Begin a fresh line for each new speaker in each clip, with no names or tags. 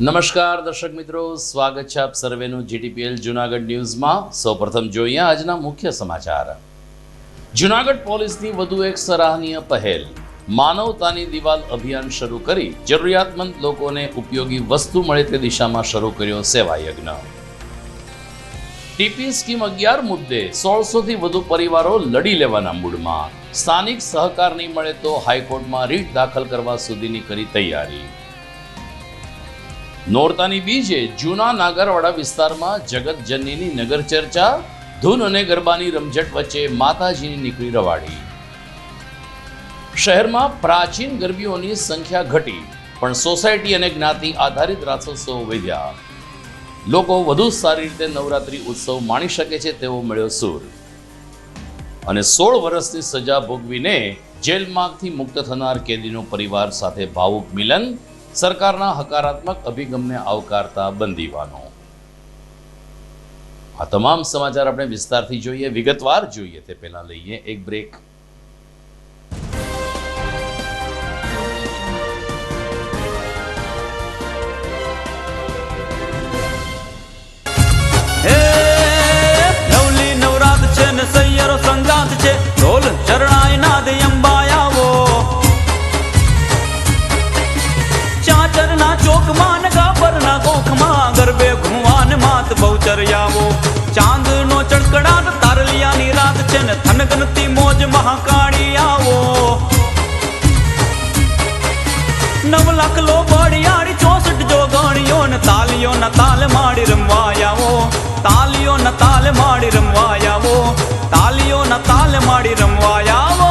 નમસ્કાર દર્શક મિત્રો, સ્વાગત છે આપ સર્વેનું જીટીપીએલ જૂનાગઢ ન્યૂઝમાં। સૌપ્રથમ જોઈએ આજના મુખ્ય સમાચાર। જૂનાગઢ પોલીસની વધુ એક સરાહનીય પહેલ, માનવતાની દિવાલ અભિયાન શરૂ કરી જરૂરિયાતમંદ લોકોને ઉપયોગી વસ્તુ મળે તે દિશામાં શરૂ કર્યો સેવા યજ્ઞ। ટીપી સ્કીમ 11 મુદ્દે 1600 થી વધુ પરિવારો લડી લેવાના મૂડમાં। સ્થાનિક સહકાર નહીં મળે તો હાઈકોર્ટમાં રીટ દાખલ કરવા સુધીની કરી તૈયારી। નોરતાની બીજે જૂના નાગરવાડા વિસ્તારમાં જગતજનનીની નગર ચર્ચા, ધૂન અને ગરબાની રમઝટ વચ્ચે માતાજીની નીકળી રવાડી। શહેરમાં પ્રાચીન ગરબીઓની સંખ્યા ઘટી, પણ સોસાયટી અને જ્ઞાતિ આધારિત રાસોત્સવ વધ્યા। લોકો વધુ સારી રીતે નવરાત્રી ઉત્સવ માણી શકે છે તેવો મળ્યો સૂર। અને 16 વર્ષની સજા ભોગવીને જેલમાંથી મુક્ત થનાર કેદીનો પરિવાર સાથે ભાવુક મિલન, સરકારના હકારાત્મક અભિગમને આવકારતા બંદીવાનો। આ તમામ સમાચાર આપણે વિસ્તારથી જોઈએ, વિગતવાર જોઈએ તે પહેલા લઈએ એક બ્રેક।
નવલી નવરાત છે ને સૈયરો સંગાત છે, ઢોલ ચરણાય નાદ અંબાયાવો। ચાચરના ચોકમાં ને ગાભરના કોખમાં ગરબે ઘુવાન માત બહુચર્યાવો। ચાંદનો ચળકડાટ તારલિયાની રાત છે ને થનગનતી મોજ મહાકાળી આવો। 9 લાખ લો બળિયાળી 64 જોગણીઓ ને તાલીઓ ના તાલ માડી રમવાયાવો। તાલીઓ ના તાલ માડી રમવાયાવો। તાલીઓ ના તાલ માડી રમવાયાવો।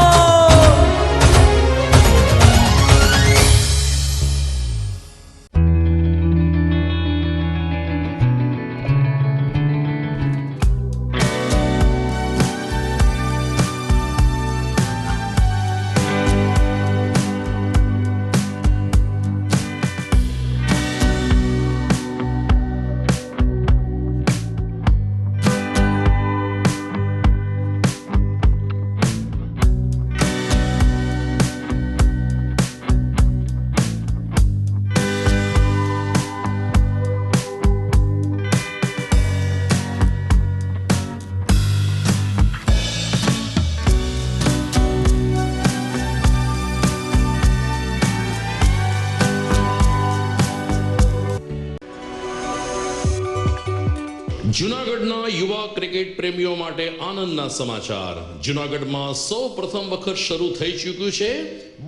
જૂનાગઢના યુવા ક્રિકેટ પ્રેમીઓ માટે આનંદના સમાચાર। જૂનાગઢમાં સૌ પ્રથમ વખત શરૂ થઈ ચૂક્યું છે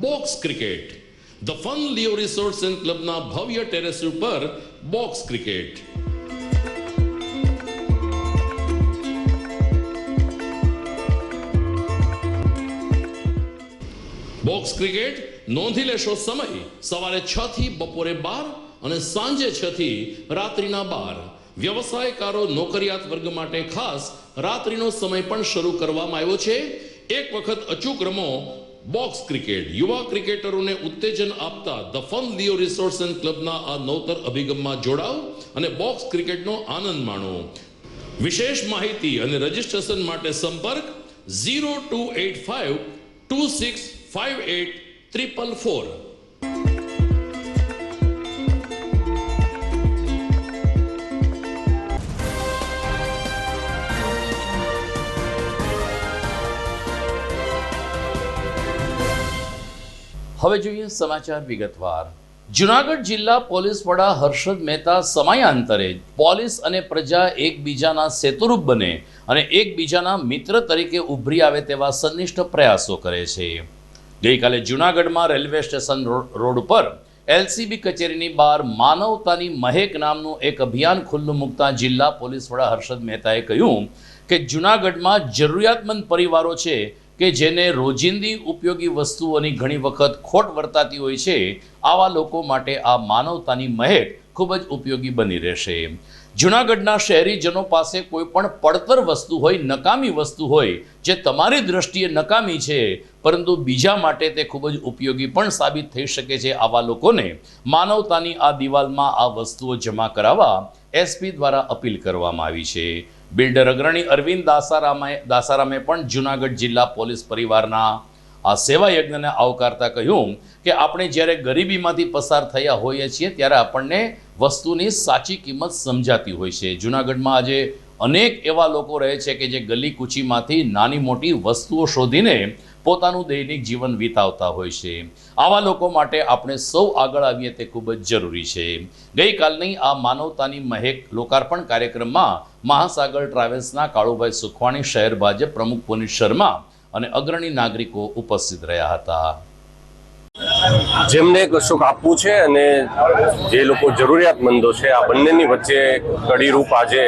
box cricket. The fun Leo resorts and ક્લબના ભવ્ય ટેરેસ ઉપર બોક્સ ક્રિકેટ। બોક્સ ક્રિકેટ નોંધી લેશો સમય, સવારે 6 થી બપોરે 12 અને સાંજે 6 થી રાત્રિના 12। વ્યવસાયકારો, નોકરિયાત વર્ગ માટે ખાસ રાત્રિનો સમય પણ શરૂ કરવામાં આવ્યો છે। એક વખત અચૂક રમો બોક્સ ક્રિકેટ। યુવા ક્રિકેટરોને ઉત્તેજન આપતા the fun Leo resorts and ક્લબના આ નવતર અભિગમમાં જોડાઓ અને બોક્સ ક્રિકેટનો આનંદ માણો। વિશેષ માહિતી અને રજીસ્ટ્રેશન માટે સંપર્ક 0285 2658 444। હવે જોઈએ સમાચાર વિગતવાર। જૂનાગઢ જિલ્લા પોલીસ વડા હર્ષદ મહેતા સમયાંતરે પોલીસ અને પ્રજા એકબીજાના સેતુરૂપ બને અને એકબીજાના મિત્ર તરીકે ઉભરી આવે તેવા સંનિષ્ઠ પ્રયાસો કરે છે। ગઈકાલે જૂનાગઢમાં રેલવે સ્ટેશન રોડ ઉપર એલસીબી કચેરીની બહાર માનવતાની મહેક નામનું એક અભિયાન ખુલ્લું મૂકતા જિલ્લા પોલીસ વડા હર્ષદ મહેતાએ કહ્યું કે જૂનાગઢમાં જરૂરિયાતમંદ પરિવારો છે કે જેને રોજિંદી ઉપયોગી વસ્તુઓની ઘણી વખત ખોટ વર્તાતી હોય છે। આવા લોકો માટે આ માનવતાની મહેક ખૂબ જ ઉપયોગી બની રહેશે। જૂનાગઢના શહેરીજનો પાસે કોઈ પણ પડતર વસ્તુ હોય, નકામી વસ્તુ હોય, જે તમારી દ્રષ્ટિએ નકામી છે પરંતુ બીજા માટે તે ખૂબ જ ઉપયોગી પણ સાબિત થઈ શકે છે। આવા લોકોને માનવતાની આ દિવાલમાં આ વસ્તુઓ જમા કરાવવા એસપી દ્વારા અપીલ કરવામાં આવી છે। બિલ્ડર અગ્રણી અરવિંદ દાસારામે પણ જૂનાગઢ જિલ્લા પોલીસ પરિવારના આ સેવા યજ્ઞને આવકારતા કહ્યું કે આપણે જ્યારે ગરીબીમાંથી પસાર થયા હોઈએ છીએ ત્યારે આપણને વસ્તુની સાચી કિંમત સમજાતી હોય છે. જૂનાગઢમાં આજે અનેક એવા લોકો રહે છે કે જે ગલી કૂચીમાંથી નાની મોટી વસ્તુઓ શોધીને પોતાનું દૈનિક જીવન વિતાવતા હોય છે. આવા લોકો માટે આપણે સૌ આગળ આવીએ તે ખૂબ જ જરૂરી છે. ગઈકાલની આ માનવતાની મહેક લોકાર્પણ કાર્યક્રમમાં મહાસાગર ટ્રાવેલ્સના કાળુભાઈ સુખવાણી, શહેર ભાજપ પ્રમુખ પુનિત શર્મા અને અગ્રણી નાગરિકો ઉપસ્થિત રહ્યા હતા.
જેમને કશુંક આપવું છે અને જે લોકો જરૂરિયાતમંદો છે, આ બંનેની વચ્ચે કડીરૂપ આજે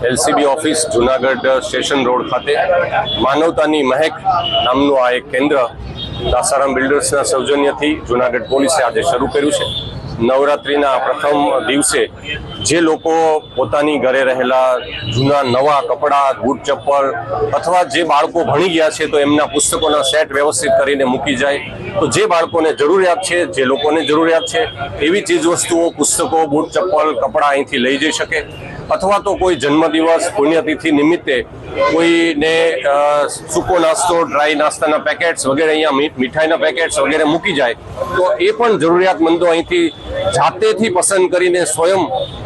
LCB office Junagadh station road ખાતે માનવતાની મહેક નામનું આ એક કેન્દ્ર દાસારામ બિલ્ડર્સના સૌજન્યથી જુનાગઢ પોલીસે આજે શરૂ કર્યું છે. નવરાત્રિના પ્રથમ દિવસે જે લોકો પોતાની ઘરે રહેલા જૂના નવા કપડાં, બૂટ ચપ્પલ અથવા જે બાળકો ભણી ગયા છે તો એમના પુસ્તકોના સેટ વ્યવસ્થિત કરીને મૂકી જાય, તો જે બાળકોને જરૂરિયાત છે, જે લોકોને જરૂરિયાત છે એવી ચીજવસ્તુઓ, પુસ્તકો, બૂટ ચપ્પલ, કપડાં અહીંથી લઈ જઈ શકે. અથવા તો કોઈ જન્મદિવસ, પુણ્યતિથિ નિમિત્તે કોઈને સૂકો નાસ્તો, ડ્રાય નાસ્તાના પેકેટ્સ વગેરે, અહીંયા મીઠાઈના પેકેટ્સ વગેરે મૂકી જાય તો એ પણ જરૂરિયાતમંદો અહીંથી જાતેથી પસંદ કરીને સ્વયં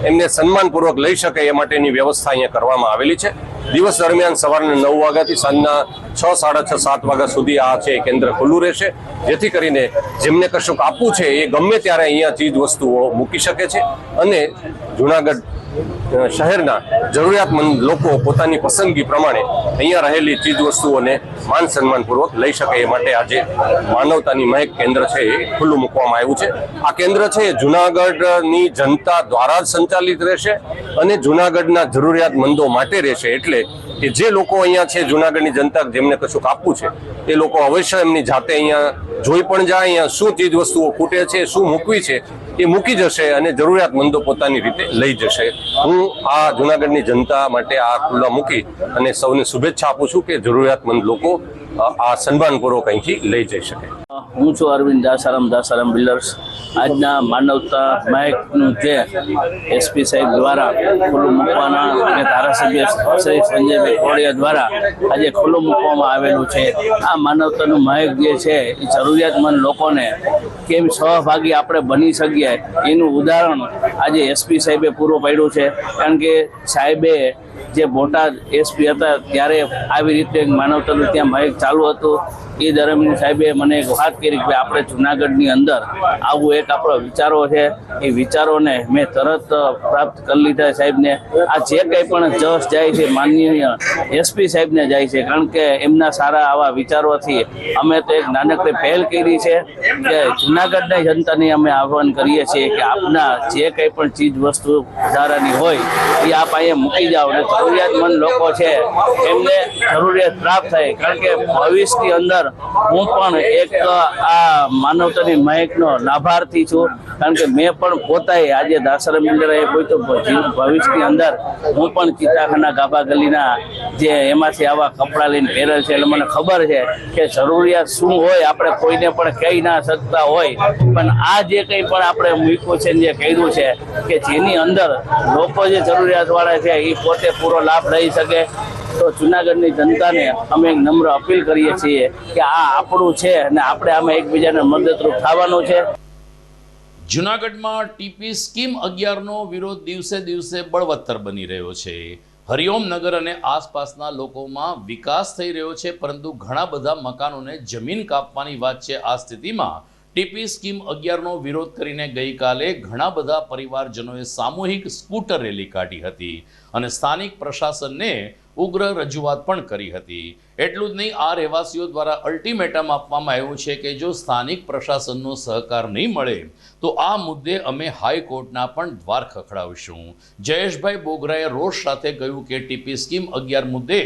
એમને સન્માનપૂર્વક લઈ શકે એ માટેની વ્યવસ્થા અહીંયા કરવામાં આવેલી છે. દિવસ દરમિયાન સવારના 9 વાગ્યાથી સાંજના 6, 6:30, 7 વાગ્યા સુધી આ છે કેન્દ્ર ખુલ્લું રહેશે, જેથી કરીને જેમને કશુંક આપવું છે એ ગમે ત્યારે અહીંયા ચીજ વસ્તુઓ મૂકી શકે છે અને જુનાગઢ શહેરના જરૂરિયાતમંદ લોકો પોતાની પસંદગી પ્રમાણે અહીંયા રહેલી ચીજ વસ્તુઓને માન સન્માનપૂર્વક લઈ શકે એ માટે આજે માનવતાની મહેક કેન્દ્ર છે એ ખુલ્લું મૂકવામાં આવ્યું છે. આ કેન્દ્ર છે એ જુનાગઢની જનતા દ્વારા જ સંચાલિત રહેશે અને જુનાગઢના જરૂરિયાતમંદો માટે રહેશે. એટલે કે જે લોકો અહીંયા છે, જુનાગઢની જનતા જેમને કશુંક આપવું છે એ લોકો અવશ્ય એમની જાતે અહીંયા જોઈ પણ જાય, અહીંયા શું ચીજ વસ્તુઓ ખૂટે છે, શું મૂકવી છે એ મૂકી જશે અને જરૂરિયાતમંદો પોતાની રીતે લઈ જશે. હું આ જુનાગઢની જનતા માટે આ ખુલ્લા મૂકી અને સૌને શુભેચ્છા આપું છું કે જરૂરિયાતમંદ લોકો આ સન્માનપૂર્વક અહીંથી લઈ જઈ શકે.
હું છું અરવિંદ દાસારામ બિલ્ડર્સ. આજના માનવતા મહેકનું જે એસપી સાહેબ દ્વારા ખુલ્લું મૂકવાના અને ધારાસભ્ય શ્રી સંજયભાઈ કોડિયા દ્વારા આજે ખુલ્લું મૂકવામાં આવેલું છે. આ માનવતાનું મહેક જે છે એ જરૂરિયાતમંદ લોકોને કેમ સહભાગી આપણે બની શકીએ એનું ઉદાહરણ આજે એસપી સાહેબે પૂરું પાડ્યું છે. કારણ કે સાહેબે જે બોટાદ એસપી હતા ત્યારે આવી રીતે માનવતાનું ત્યાં મહેક ચાલુ હતું. એ દરમિયાન સાહેબે મને એક વાત કરી કે આપણે જુનાગઢની અંદર આવું એક આપણો વિચારો છે, એ વિચારોને મેં તરત પ્રાપ્ત કરી લીધા સાહેબને. આ જે કંઈ પણ જશ જાય છે માનનીય એસપી સાહેબને જાય છે, કારણ કે એમના સારા આવા વિચારોથી અમે તો એક નાનકડી પહેલ કરી છે કે જુનાગઢની જનતાને અમે આહ્વાન કરીએ છીએ કે આપના જે કંઈ પણ ચીજ વસ્તુ વધારાની હોય એ આપ અહીંયા મૂકી જાઓ અને જરૂરિયાતમંદ લોકો છે એમને જરૂરિયાત પ્રાપ્ત થાય. કારણ કે ભવિષ્યની અંદર હું પણ એક આ માનવતાની મહેકનો લાભાર્થી છું. કારણ કે મેં પણ પોતાએ આજે દાસારામ બિલ્ડર કોઈ તો ભવિષ્યની અંદર હું પણ ચિત્તાખાના ગાભા ગલીના જે એમાંથી આવા કપડાં લઈને પહેરેલ છે, એટલે મને ખબર છે કે જરૂરિયાત શું હોય આપણે કોઈને પણ કહી ના શકતા હોય. પણ આ જે કંઈ પણ આપણે મૂક્યું છે, જે કર્યું છે કે જેની અંદર લોકો જે જરૂરિયાતવાળા છે એ પોતે પૂરો લાભ લઈ શકે. તો જુનાગઢની જનતાને અમે એક નમ્ર અપીલ કરીએ છીએ કે આ આપણું છે અને આપણે આમાં એકબીજાને મદદરૂપ થવાનું છે.
જૂનાગઢમાં ટીપી સ્કીમ 11નો વિરોધ દિવસે દિવસે બળવત્તર બની રહ્યો છે. હરિઓમ નગર અને આસપાસના લોકોમાં વિકાસ થઈ રહ્યો છે, પરંતુ ઘણા બધા મકાનોને જમીન કાપવાની વાત છે. આ સ્થિતિમાં ટીપી સ્કીમ 11નો વિરોધ કરીને ગઈકાલે ઘણા બધા પરિવારજનોએ સામૂહિક સ્કૂટર રેલી કાઢી હતી અને સ્થાનિક પ્રશાસનને ઉગ્ર રજૂઆત પણ કરી હતી. એટલું જ નહીં, આ રહેવાસીઓ દ્વારા અલ્ટિમેટમ આપવામાં આવ્યું છે કે જો સ્થાનિક પ્રશાસનનો સહકાર નહીં મળે તો આ મુદ્દે અમે હાઈકોર્ટના પણ દ્વાર ખખડાવીશું. જયેશભાઈ બોગરાએ રોષ સાથે કહ્યું કે ટીપી સ્કીમ 11 મુદ્દે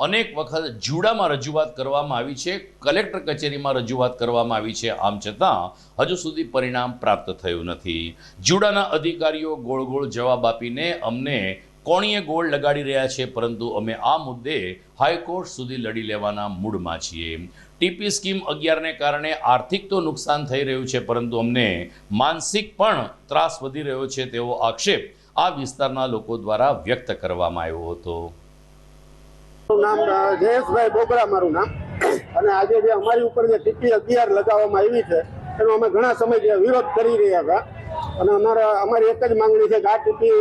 અનેક વખત જુડામાં રજૂઆત કરવામાં આવી છે, કલેક્ટર કચેરીમાં રજૂઆત કરવામાં આવી છે, આમ છતાં હજુ સુધી પરિણામ પ્રાપ્ત થયું નથી. જુડાના અધિકારીઓ ગોળ ગોળ જવાબ આપીને અમને કોણીએ ગોળ લગાડી રહ્યા છે, પરંતુ અમે આ મુદ્દે હાઈકોર્ટ સુધી લડી લેવાના મૂડમાં છીએ. ટીપી સ્કીમ 11ને કારણે આર્થિક તો નુકસાન થઈ રહ્યું છે, પરંતુ અમને માનસિક પણ ત્રાસ વધી રહ્યો છે તેવો આક્ષેપ આ વિસ્તારના લોકો દ્વારા વ્યક્ત કરવામાં આવ્યો હતો.
નામ જયેશભાઈ બોગરા મારું નામ. અને આજે જે અમારી ઉપર જે ટીપી 11 લગાવવામાં આવી છે એનો અમે ઘણા સમયથી વિરોધ કરી રહ્યા હતા અને અમારી એક જ માંગણી છે કે આ ટીપી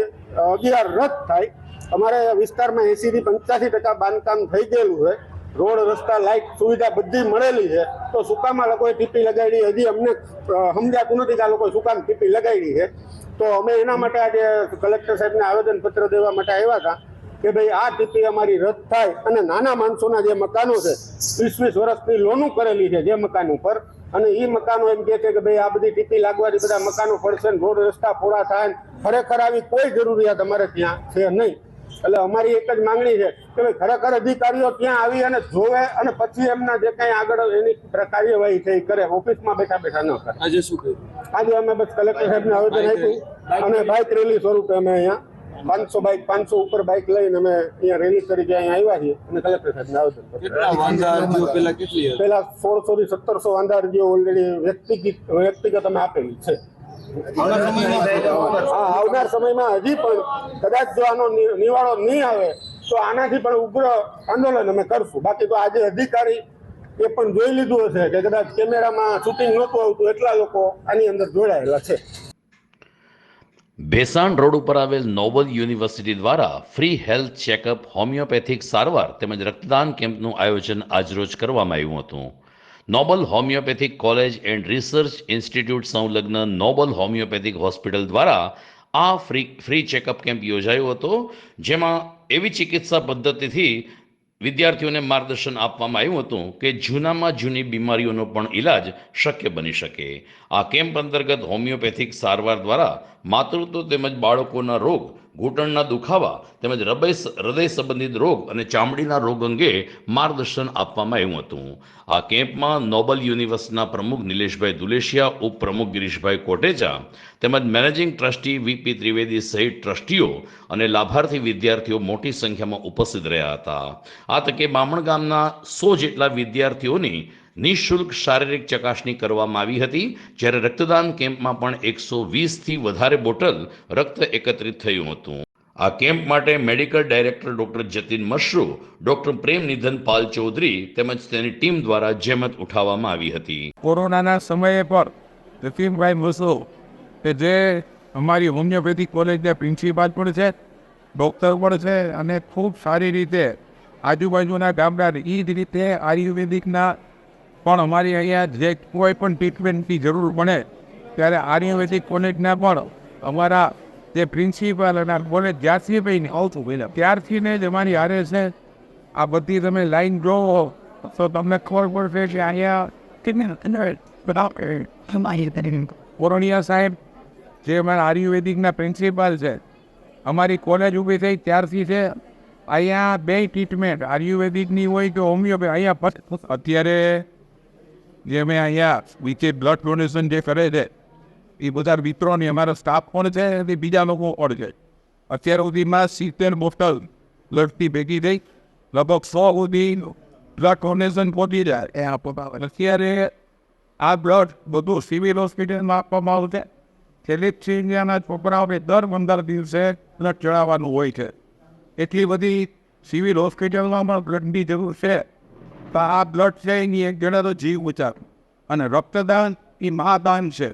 11 રદ થાય. અમારા વિસ્તારમાં 80 થી 85% બાંધકામ થઈ ગયેલું છે. રોડ રસ્તા લાઇટ સુવિધા બધી મળેલી છે, તો સુકામાં લોકોએ ટીપી લગાડી. હજી અમને સમજાતું નથી કે આ લોકોએ સુકામ ટીપી લગાડી છે. તો અમે એના માટે આજે કલેક્ટર સાહેબને આવેદનપત્ર દેવા માટે આવ્યા હતા કે ભાઈ આ ટીપી અમારી રદ થાય અને નાના માણસોના જે મકાનો છે 20-20 વર્ષની લોનું કરેલી છે જે મકાન ઉપર, અને એ મકાનો એમ કહે છે કે ભાઈ આ બધી ટીપી લાગવાથી બધા મકાનો પડશે ને રોડ રસ્તા પોળા થાય. ખરેખર આવી કોઈ જરૂરિયાત અમારે ત્યાં છે નહીં. એટલે અમારી એક જ માંગણી છે કે ભાઈ ખરેખર અધિકારીઓ ત્યાં આવી અને જોવે અને પછી એમના જે કંઈ આગળ એની કાર્યવાહી છે એ કરે, ઓફિસમાં બેઠા બેઠા ન કરે.
આજે શું કર્યું?
આજે અમે બસ કલેક્ટર સાહેબને આવેદન આપ્યું અને બાઇક રેલી સ્વરૂપે અમે અહીંયા 500 ઉપર બાઇક લઈને અમે અહીંયા રેલી તરીકે અહીંયા આવ્યા છીએ અને કલેક્ટર સાહેબને આવેદન
કેટલા વાંધા અરજીઓ પહેલા કેટલી હતી?
પહેલા 1600 થી 1700 વાંધા અરજીઓ ઓલરેડી વ્યક્તિગત અમે આપેલી છે. આવનાર સમયમાં હજી પણ કદાચ જો આનો નિવાડો નહીં આવે તો આનાથી પણ ઉગ્ર આંદોલન અમે કરશું. બાકી તો આજે અધિકારી એ પણ જોઈ લીધું હશે કે કદાચ કેમેરામાં શૂટિંગ નહોતું આવતું એટલા લોકો આની અંદર જોડાયેલા છે.
ભેસાણ રોડ ઉપર આવેલ નોબલ યુનિવર્સિટી દ્વારા ફ્રી હેલ્થ ચેકઅપ, હોમિયોપેથિક સારવાર તેમજ રક્તદાન કેમ્પનું આયોજન આજરોજ કરવામાં આવ્યું હતું. Noble homeopathic college and research institute સંલગ્ન નોબલ હોમિયોપેથિક હોસ્પિટલ દ્વારા આ ફ્રી ચેકઅપ કેમ્પ યોજાયો હતો, જેમાં એવી ચિકિત્સા પદ્ધતિથી વિદ્યાર્થીઓને માર્ગદર્શન આપવામાં આવ્યું હતું કે જૂનામાં જૂની બીમારીઓનો પણ ઇલાજ શક્ય બની શકે. આ કેમ્પ અંતર્ગત હોમિયોપેથિક સારવાર દ્વારા માતૃત્વ તેમજ બાળકોના રોગ, ઘૂંટણના દુખાવા તેમજ હૃદય સંબંધિત રોગ અને ચામડીના રોગ અંગે માર્ગદર્શન આપવામાં આવ્યું હતું. આ કેમ્પમાં નોબલ યુનિવર્સિટીના પ્રમુખ નિલેશભાઈ દુલેશિયા, ઉપપ્રમુખ ગિરીશભાઈ કોટેચા તેમજ મેનેજિંગ ટ્રસ્ટી વીપી ત્રિવેદી સહિત ટ્રસ્ટીઓ અને લાભાર્થી વિદ્યાર્થીઓ મોટી સંખ્યામાં ઉપસ્થિત રહ્યા હતા. આ તકે બામણ ગામના 100 જેટલા વિદ્યાર્થીઓની નિઃશુલ્ક શારીરિક ચકાસણી કરવામાં આવી હતી, જ્યારે રક્તદાન કેમ્પમાં પણ 120થી વધારે બોટલ રક્ત એકત્રિત થયું હતું. આ કેમ્પ માટે medical director doctor Jatin Mashru, doctor Prem Nidhan Pal Chaudhary તેમજ તેની ટીમ દ્વારા જહેમત ઉઠાવવામાં આવી હતી.
કોરોનાના સમયે પર જતીનભાઈ મશરૂ કે જે અમારી હોમિયોપેથિક કોલેજના પ્રિન્સિપાલ પણ છે, ડૉક્ટર પણ છે અને ખૂબ સારી રીતે આજુબાજુના ગામડા એ જ રીતે આયુર્વેદિકના પણ અમારી અહીંયા જે કોઈ પણ ટ્રીટમેન્ટની જરૂર પડે ત્યારે આયુર્વેદિક કોલેજના પણ અમારા જે પ્રિન્સિપાલ અને કોલેજ જ્યારથી ભાઈ આવતું પહેલાં ત્યારથી જ અમારી હારે છે. આ બધી તમે લાઈન જોવો તો તમને ખબર પડશે કે અહીંયા કોરોનિયા સાહેબ જે અમારા આયુર્વેદિકના પ્રિન્સિપાલ છે, અમારી કોલેજ ઊભી થઈ ત્યારથી છે. અહીંયા 2 ટ્રીટમેન્ટ આયુર્વેદિકની હોય કે હોમિયોપેથી અહીંયા અત્યારે જે અમે અહીંયા નીચે બ્લડ ડોનેશન જે કરે છે એ બધા મિત્રોની અમારો સ્ટાફ પણ છે અને બીજા લોકો પણ છે. અત્યાર સુધીમાં 70 બોટલ બ્લડથી ભેગી થઈ લગભગ 100 સુધી બ્લડ ડોનેશન પહોંચી જાય એ આપવામાં આવે. અત્યારે આ બ્લડ બધું સિવિલ હોસ્પિટલમાં આપવામાં આવશે. થેલેસેમિયાના છોકરાઓને દર 15 દિવસે બ્લડ ચડાવવાનું હોય છે. એટલી બધી સિવિલ હોસ્પિટલમાં પણ બ્લડની જરૂર છે. તો આ બ્લડ છે એની એક જણા તો જીવ બચાવે અને રક્તદાન એ મહાદાન છે.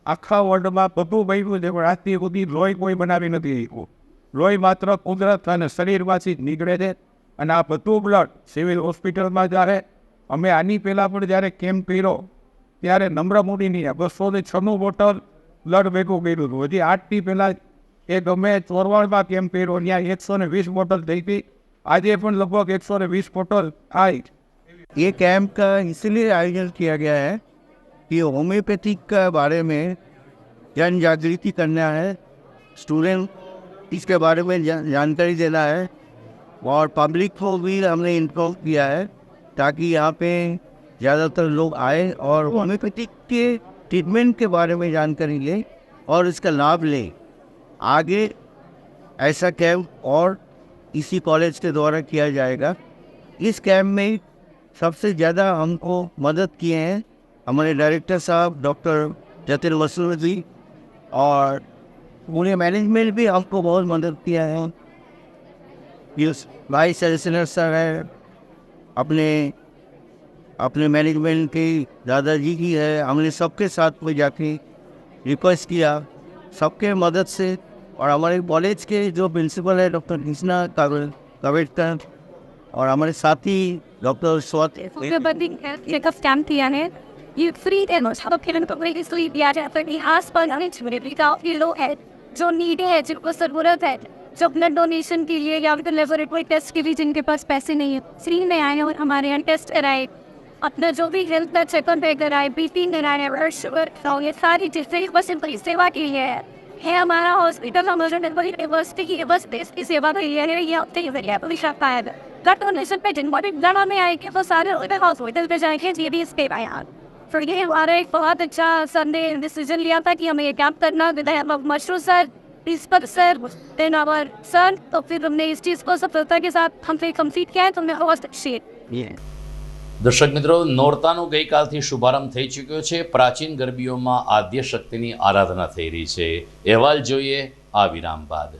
આખા વર્લ્ડમાં બધું બન્યું છે પણ આજથી સુધી લોહી કોઈ બનાવી નથી શક્યું. લોહી માત્ર કુદરત અને શરીરમાંથી જ નીકળે છે અને આ બધું બ્લડ સિવિલ હોસ્પિટલમાં જ્યારે અમે આની પહેલાં પણ જ્યારે કેમ્પ કર્યો ત્યારે નમ્ર મોદીની 296 બોટલ બ્લડ ભેગું કર્યું હતું. હજી 8થી પહેલાં એ ગમે ચોરવાડમાં કેમ્પ કર્યો ત્યાં 120 બોટલ થઈ હતી. आज अपन लगभग 120 बोतल आई।
ये कैंप का इसलिए आयोजन किया गया है कि होम्योपैथिक के बारे में जन जागृति करना है, स्टूडेंट इसके बारे में जानकारी देना है और पब्लिक को भी हमने इन्फॉर्म किया है ताकि यहाँ पे ज़्यादातर लोग आए और होम्योपैथिक के ट्रीटमेंट के बारे में जानकारी लें और इसका लाभ लें। आगे ऐसा कैंप और इसी कॉलेज के द्वारा किया जाएगा। इस कैंप में सबसे ज़्यादा हमको मदद किए हैं हमारे डायरेक्टर साहब डॉक्टर जतिन मशरूर जी, और पूरे मैनेजमेंट भी हमको बहुत मदद किया है। वाइस चांसलर सर है, अपने अपने मैनेजमेंट की दादाजी की है, हमने सबके साथ में जाके रिक्वेस्ट किया, सबके मदद से। और हमारे कॉलेज के जो प्रिंसिपल है डॉक्टर कृष्णा कावेटकर और हमारे साथी डॉक्टर स्वाति
चेकअप कैंप किया है। ये फ्री है, सब खेलन को इसलिए दिया जाता है कि आसपास अनेक काफी लोग हैं जो नीड है, जिनको जरूरत है, जो ब्लड डोनेशन के लिए या फिर लेबोरेटरी टेस्ट के लिए जिनके पास पैसे नहीं है, फ्री में आए और हमारे यहाँ टेस्ट कराए, अपना जो भी हेल्थ का चेकअप कराए, बीपी कराए, ब्लड शुगर, ये सारी चीज़ें बस इनकी सेवा के लिए है हमारा हॉस्पिटल। हमारे यूनिवर्सिटी की बस देश की सेवा के लिए है। ये हफ्ते ही सकता है ब्लड डोनेशन पे जिनको भी ब्लड में आएंगे वो सारे हॉस्पिटल पे जाएंगे, ये भी इसके आया। फिर ये हमारा एक बहुत अच्छा संडे डिसीजन लिया था कि हमें ये कैंप करना with mushroom sir, principal sir, then our sir. तो फिर हमने इस चीज़ को सफलता के साथ हम फिर कंप्लीट किया है, तो मैं बहुत अप्रिशिएट।
દર્શક મિત્રો, નોરતાનો ગઈકાલથી શુભારંભ થઈ ચૂક્યો છે। પ્રાચીન ગરબીઓમાં આદ્ય શક્તિની આરાધના થઈ રહી છે। અહેવાલ જોઈએ આ વિરામ બાદ।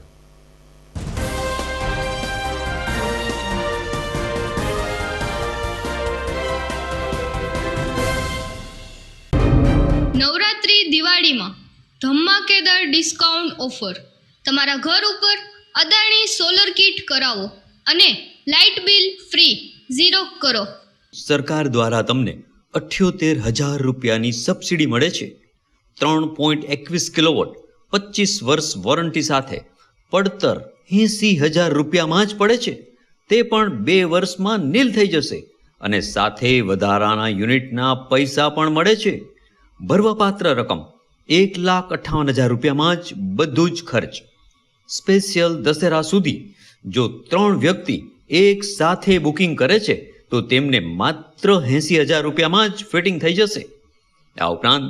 નવરાત્રી દિવાળીમાં ધમાકેદાર ડિસ્કાઉન્ટ ઓફર। તમારા ઘર ઉપર અદાણી સોલર કિટ કરાવો અને લાઇટ બિલ ફ્રી 0 કરો।
સરકાર દ્વારા તમને 78,000 રૂપિયાની સબસિડી મળે છે। 3.21 કિલોવોટ 25 વર્ષ વોરંટી સાથે પડતર 80,000 રૂપિયામાં જ પડે છે। તે પણ 2 વર્ષમાં નીલ થઈ જશે અને સાથે વધારાના યુનિટના પૈસા પણ મળે છે। ભરવાપાત્ર રકમ 1,58,000 રૂપિયામાં જ બધું જ ખર્ચ। સ્પેશિયલ દશેરા સુધી જો 3 વ્યક્તિ એક સાથે બુકિંગ કરે છે તો તેમને માત્ર 80,000 રૂપિયામાં જ ફિટિંગ થઈ જશે। આ ઉપરાંત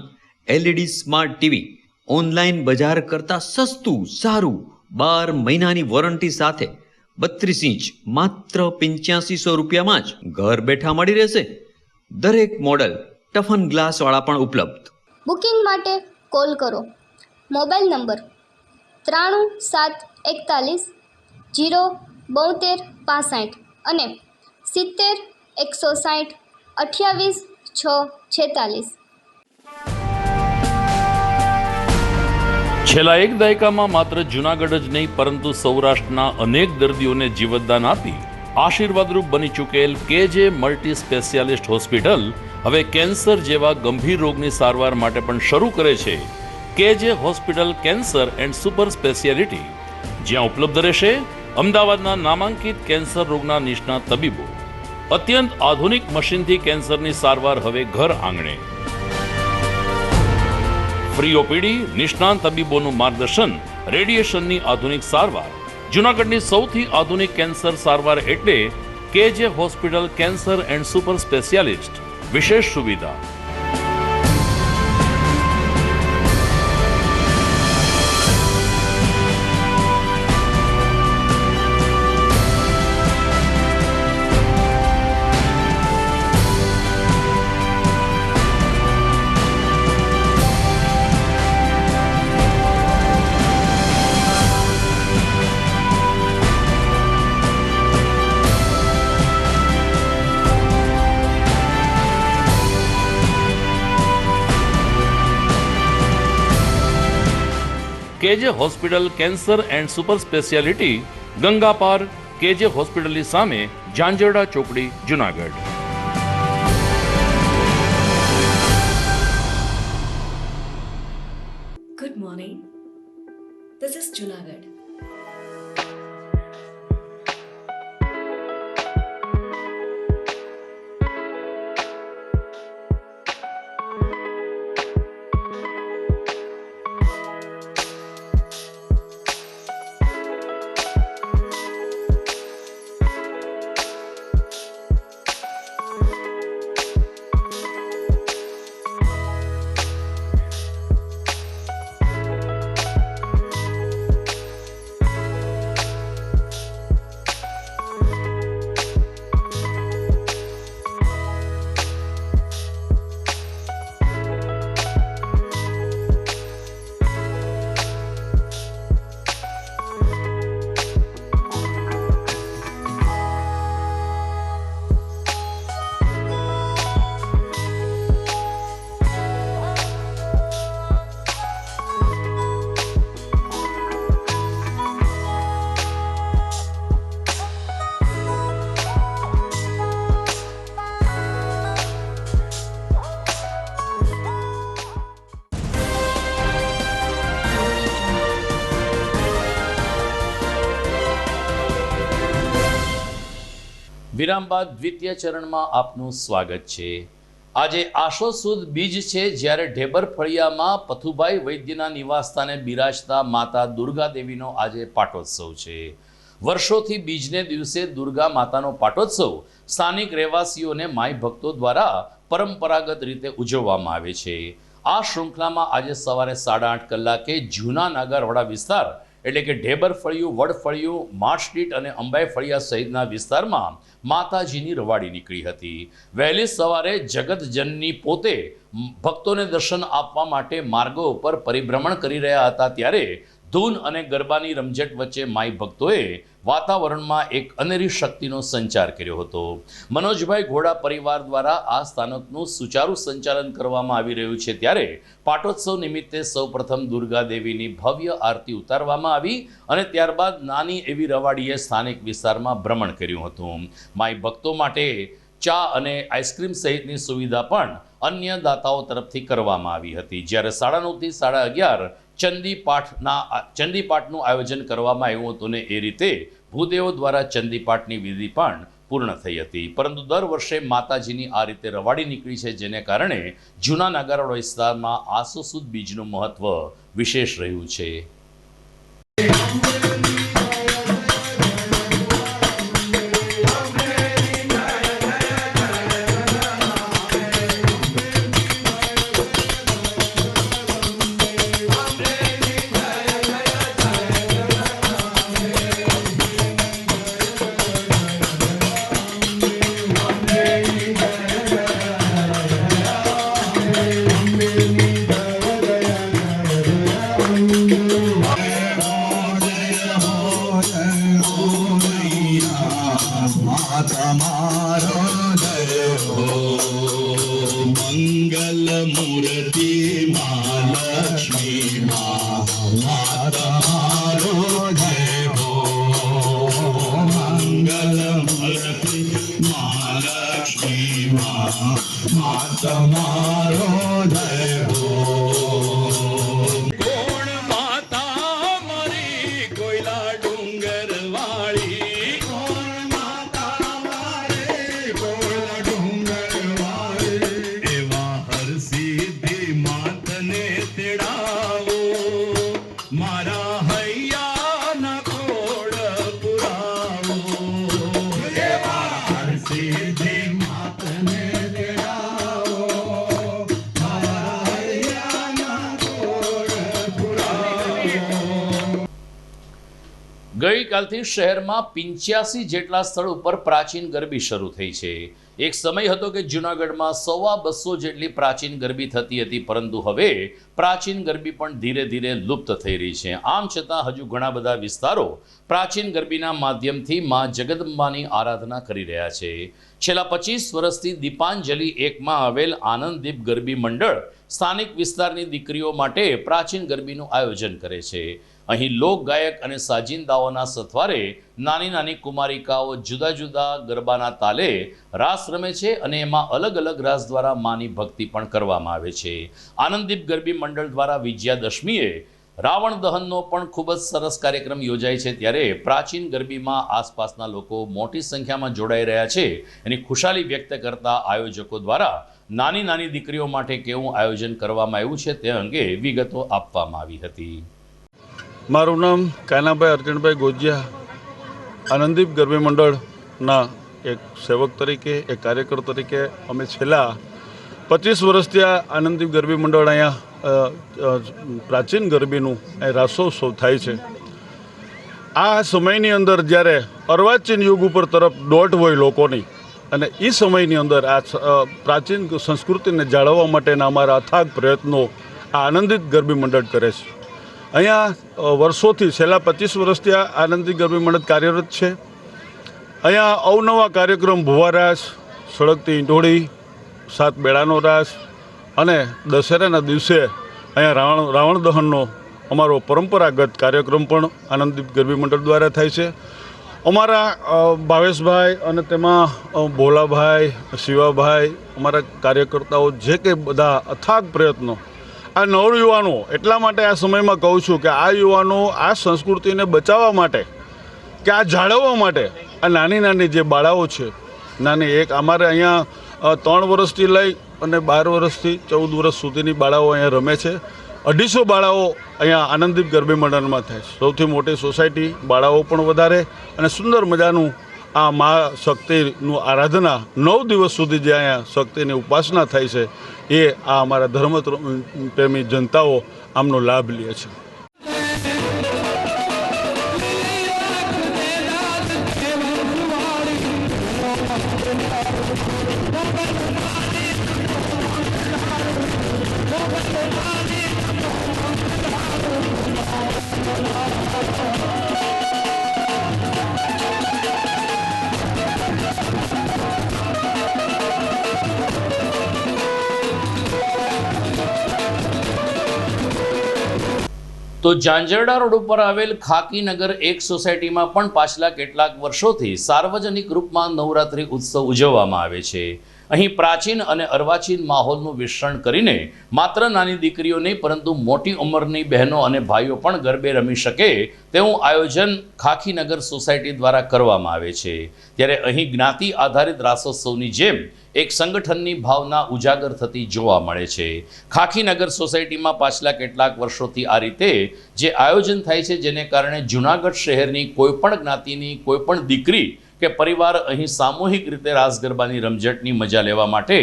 એલઈડી સ્માર્ટ ટીવી ઓનલાઈન બજાર કરતાં સસ્તું સારું 12 મહિનાની વોરંટી સાથે 32 ઇંચ માત્ર 8500 રૂપિયામાં જ ઘર બેઠા મળી રહેશે। દરેક મોડલ ટફન ગ્લાસવાળા પણ ઉપલબ્ધ।
બુકિંગ માટે કોલ કરો મોબાઈલ નંબર 93 741 072 65 અને 70 160 28 6 46।
છેલ્લા એક દાયકામાં માત્ર જૂનાગઢ જ નહીં પરંતુ સૌરાષ્ટ્રના અનેક દર્દીઓને જીવતદાન આપી આશીર્વાદરૂપ બની ચૂકેલ કેજે મલ્ટી સ્પેશિયાલિસ્ટ હોસ્પિટલ હવે કેન્સર જેવા ગંભીર રોગની સારવાર માટે પણ શરૂ કરે છે કેજે hospital cancer and super speciality, જ્યાં ઉપલબ્ધ રહેશે અમદાવાદના નામાંકિત કેન્સર રોગના નિષ્ણાત તબીબો। અત્યંત આધુનિક મશીનથી કેન્સરની સારવાર હવે ઘર આંગણે। ફ્રી ઓપીડી, નિષ્ણાંત તબીબોનું માર્ગદર્શન, રેડિયેશનની આધુનિક સારવાર। જૂનાગઢની સૌથી આધુનિક કેન્સર સારવાર એટલે કેજે hospital cancer and super specialist. વિશેષ સુવિધા કેજે hospital cancer and super speciality, Ganga પાર, કેજે હોસ્પિટલની સામે, ઝાંઝરડા ચોકડી, Junagadh.
Good morning. This is Junagadh.
વિરામ બાદ દ્વિતીય ચરણમાં આપનું સ્વાગત છે. આજે આસો સુદ બીજ છે, જ્યારે ઢેબર ફળિયામાં પથુભાઈ વૈદ્યના નિવાસસ્થાને બિરાજતા માતા દુર્ગા દેવીનો આજે પાટોત્સવ છે. વર્ષોથી બીજને દિવસે દુર્ગા માતાનો પાટોત્સવ સ્થાનિક રહેવાસીઓને માઈ ભક્તો દ્વારા પરંપરાગત રીતે ઉજવવામાં આવે છે. આ શૃંખલામાં આજે સવારે 8:30 કલાકે જૂના નાગરવાડા વિસ્તાર એટલે કે ઢેબર ફળિયું, વડફળિયું, માર્ચ સ્ટ્રીટ અને અંબાઈ ફળિયા સહિતના વિસ્તારમાં માતાજીની રવાડી નીકળી હતી. વહેલી સવારે જગતજનની પોતે ભક્તોને દર્શન આપવા માટે માર્ગો ઉપર પરિભ્રમણ કરી રહ્યા હતા, ત્યારે ધૂન અને ગરબાની રમઝટ વચ્ચે માઈ ભક્તોએ વાતાવરણમાં એક અનેરી શક્તિનો સંચાર કર્યો હતો. મનોજભાઈ ઘોડા પરિવાર દ્વારા આ સ્થાનકનું સુચારુ સંચાલન કરવામાં આવી રહ્યું છે, ત્યારે પાટોત્સવ નિમિત્તે સૌપ્રથમ દુર્ગા દેવીની ભવ્ય આરતી ઉતારવામાં આવી અને ત્યારબાદ નાની એવી રવાડીએ સ્થાનિક વિસ્તારમાં ભ્રમણ કર્યું હતું. માઈ ભક્તો માટે ચા અને આઈસ્ક્રીમ સહિતની સુવિધા પણ અન્ય દાતાઓ તરફથી કરવામાં આવી હતી. જ્યારે 9:30 થી 11:30 ચંદીપાઠનું આયોજન કરવામાં આવ્યું હતું ને એ રીતે ભૂદેવો દ્વારા ચંદીપાઠની વિધિ પણ પૂર્ણ થઈ હતી. પરંતુ દર વર્ષે માતાજીની આ રીતે રવાડી નીકળી છે, જેને કારણે જૂના નાગરવાડા વિસ્તારમાં આસો સુદ બીજનું મહત્વ વિશેષ રહ્યું છે.
મંગલ મૂર્તિ મહાલક્ષ્મી માતારો જય હો. મંગલ મૂર્તિ મહાલક્ષ્મી માતારો જય હો. કોણ માતા મારી કોયલા ડુંગર વાળી, કોણ માતા મારી કોયલા ડુંગર વાળી, એવા હર સિદ્ધિ માતને તેડાવો, મારા હૈયાના ખોડ પુરાવો. એવા હર સિદ્ધિ માતને તેડાવો, મારા હૈયાના ખોડ પુરાવો.
ગઈકાલથી શહેરમાં 85 જેટલા સ્થળ ઉપર પ્રાચીન ગરબી શરૂ થઈ છે. એક સમય હતો કે જૂનાગઢમાં 250 જેટલી પ્રાચીન ગરબી થતી હતી, પરંતુ હવે પ્રાચીન ગરબી પણ ધીરે ધીરે લુપ્ત થઈ રહી છે. આમ છતાં હજુ ઘણા બધા વિસ્તારો પ્રાચીન ગરબીના માધ્યમથી માં જગદંબાની આરાધના કરી રહ્યા છે. છેલ્લા 25 વર્ષથી દીપાંજલિ 1માં આવેલ આનંદદીપ ગરબી મંડળ સ્થાનિક વિસ્તારની દીકરીઓ માટે પ્રાચીન ગરબીનું આયોજન કરે છે. અહીં લોક ગાયક અને સાજિંદાઓના સથવારે નાની નાની કુમારિકાઓ જુદા જુદા ગરબાના તાલે રાસ રમે છે અને એમાં અલગ અલગ રાસ દ્વારા માની ભક્તિ પણ કરવામાં આવે છે. આનંદદીપ ગરબી મંડળ દ્વારા વિજયાદશમીએ રાવણ દહનનો પણ ખૂબ જ સરસ કાર્યક્રમ યોજાય છે, ત્યારે પ્રાચીન ગરબીમાં આસપાસના લોકો મોટી સંખ્યામાં જોડાઈ રહ્યા છે. એની ખુશાલી વ્યક્ત કરતા આયોજકો દ્વારા નાની નાની દીકરીઓ માટે કેવું આયોજન કરવામાં આવ્યું છે તે અંગે વિગતો આપવામાં આવી હતી.
મારું નામ કાનાભાઈ અર્જુનભાઈ ગોજિયા, આનંદદીપ ગરબી મંડળના એક સેવક તરીકે, એક કાર્યકર તરીકે અમે છેલ્લા 25 વર્ષથી આ આનંદદીપ ગરબી મંડળ અહીંયા પ્રાચીન ગરબીનું રાસોત્સવ થાય છે. આ સમયની અંદર જ્યારે અર્વાચીન યુગ ઉપર તરફ દોટ હોય લોકોની, અને એ સમયની અંદર આ પ્રાચીન સંસ્કૃતિને જાળવવા માટેના અમારા અથાગ પ્રયત્નો આ આનંદદીપ ગરબી મંડળ કરે છે. અહીંયા વર્ષોથી છેલ્લા 25 વર્ષથી આ આનંદદીપ ગરબી મંડળ કાર્યરત છે. અહીંયા અવનવા કાર્યક્રમ, ભુવા રાસ, સળગતી ઈંટોળી, 7 બેડાનો રાસ અને દશેરાના દિવસે અહીંયા રાવણ દહનનો અમારો પરંપરાગત કાર્યક્રમ પણ આનંદદીપ ગરબી મંડળ દ્વારા થાય છે. અમારા ભાવેશભાઈ અને તેમાં ભોલાભાઈ, શિવાભાઈ, અમારા કાર્યકર્તાઓ જે કંઈ બધા અથાગ પ્રયત્નો, આ નવયુવાનો, એટલા માટે આ સમયમાં કહું છું કે આ યુવાનો આ સંસ્કૃતિને બચાવવા માટે, કે આ જાળવવા માટે આ નાની નાની જે બાળાઓ છે નાની એક અમારે અહીંયા 3 વર્ષથી લઈ અને 12 વર્ષથી 14 વર્ષ સુધીની બાળાઓ અહીંયા રમે છે. 250 બાળાઓ અહીંયા આનંદદીપ ગરબી મંડળમાં થાય છે. સૌથી મોટી સોસાયટી, બાળાઓ પણ વધારે અને સુંદર મજાનું આ મા શક્તિનું આરાધના 9 દિવસ સુધી જે અહીંયા શક્તિની ઉપાસના થાય છે એ આ અમારા ધર્મ પ્રેમી જનતાઓ આમનો લાભ લે છે.
તો ઝાંઝરડા રોડ ઉપર આવેલ ખાકીનગર એક સોસાયટીમાં પણ પાછલા કેટલાક વર્ષોથી સાર્વજનિક રૂપમાં નવરાત્રિ ઉત્સવ ઉજવવામાં આવે છે. અહીં પ્રાચીન અને અર્વાચીન માહોલનું મિશ્રણ કરીને માત્ર નાની દીકરીઓ નહીં પરંતુ મોટી ઉંમરની બહેનો અને ભાઈઓ પણ ગરબે રમી શકે તેવું આયોજન ખાકીનગર સોસાયટી દ્વારા કરવામાં આવે છે. ત્યારે અહીં જ્ઞાતિ આધારિત રાસોત્સવની જેમ એક સંગઠનની ભાવના ઉજાગર થતી જોવા મળે છે. ખાકીનગર સોસાયટીમાં પાછલા કેટલાક વર્ષોથી આ રીતે જે આયોજન થાય છે જેને કારણે જૂનાગઢ શહેરની કોઈપણ જ્ઞાતિની કોઈપણ દીકરી કે પરિવાર અહીં સામૂહિક રીતે રાસ ગરબાની રમઝટની મજા લેવા માટે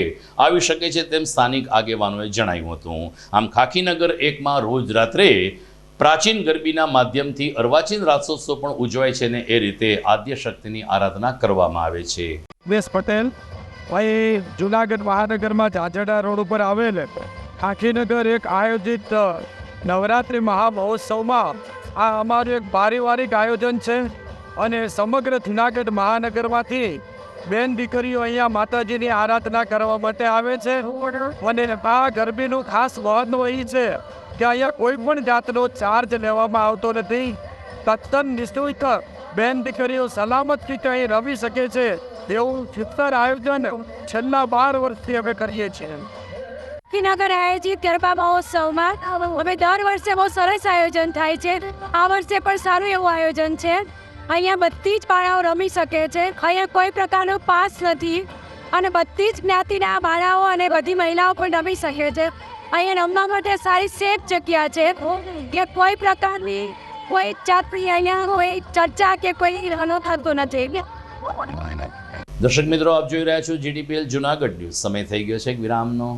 આવી શકે છે તેમ સ્થાનિક આગેવાનોએ જણાવ્યું હતું. આમ ખાકીનગર એકમાં રોજ રાત્રે પ્રાચીન ગરબીના માધ્યમથી અર્વાચીન રાસોત્સવ પણ ઉજવાય છે ને એ રીતે આદ્ય શક્તિની આરાધના કરવામાં આવે છે.
વેશ પટેલ ભાઈ જુનાગઢ મહાનગરમાં ઝાંઝરડા રોડ ઉપર આવેલ ખાકીનગર એક આયોજિત નવરાત્રિ મહામહોત્સવમાં આ અમારું એક પારિવારિક આયોજન છે અને સમગ્ર જુનાગઢ મહાનગરમાંથી બેન દીકરીઓ અહીંયા માતાજીની આરાધના કરવા માટે આવે છે. અને આ ગરબીનું ખાસ મહત્વ એ છે કે અહીંયા કોઈ પણ જાતનો ચાર્જ લેવામાં આવતો નથી. તદ્દન નિઃશુલ્ક બેન દીકરીઓ સલામત રીતે અહીં રમી શકે છે એવું સુંદર આયોજન છેલ્લા 12 વર્ષથી અમે કરીએ છીએ.
ખાકીનગર આયોજિત ગરબા મહોત્સવમાં અમે દર વર્ષે બહુ સરસ આયોજન થાય છે. આ વર્ષે પણ સારું એવું આયોજન છે. અહીંયા બધી જ બાળાઓ રમી શકે છે. અહીંયા કોઈ પ્રકારનો પાસ નથી અને બધી જ જ્ઞાતિના બાળાઓ અને બધી મહિલાઓ પણ રમી શકે છે. અહીંયા રમવા માટે સારી સેફ જગ્યા છે કે કોઈ પ્રકારની કોઈ જાતની અહીંયા કોઈ ચર્ચા કે કોઈ હનો થતો નથી.
દર્શક મિત્રો, આપ જોઈ રહ્યા છો GTPL જુનાગઢ ન્યૂઝ. સમય થઈ ગયો છે એક વિરામનો.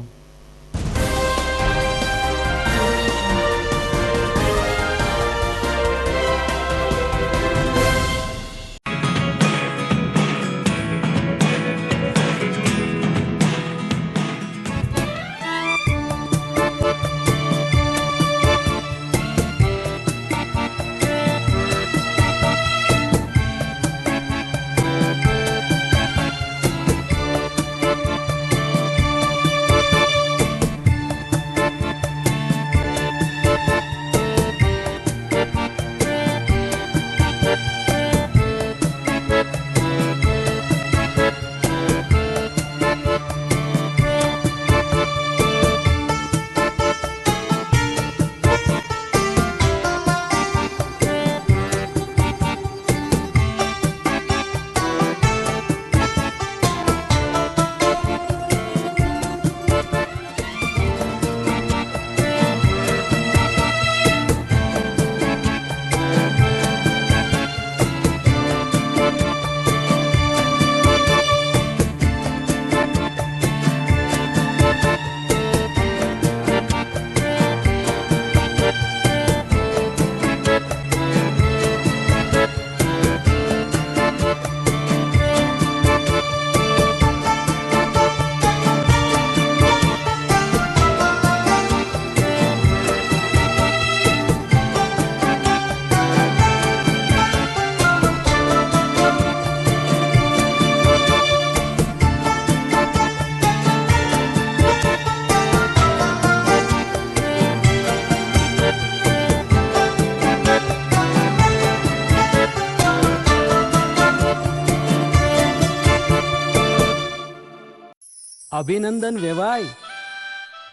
અભિનંદન વેવાઈ,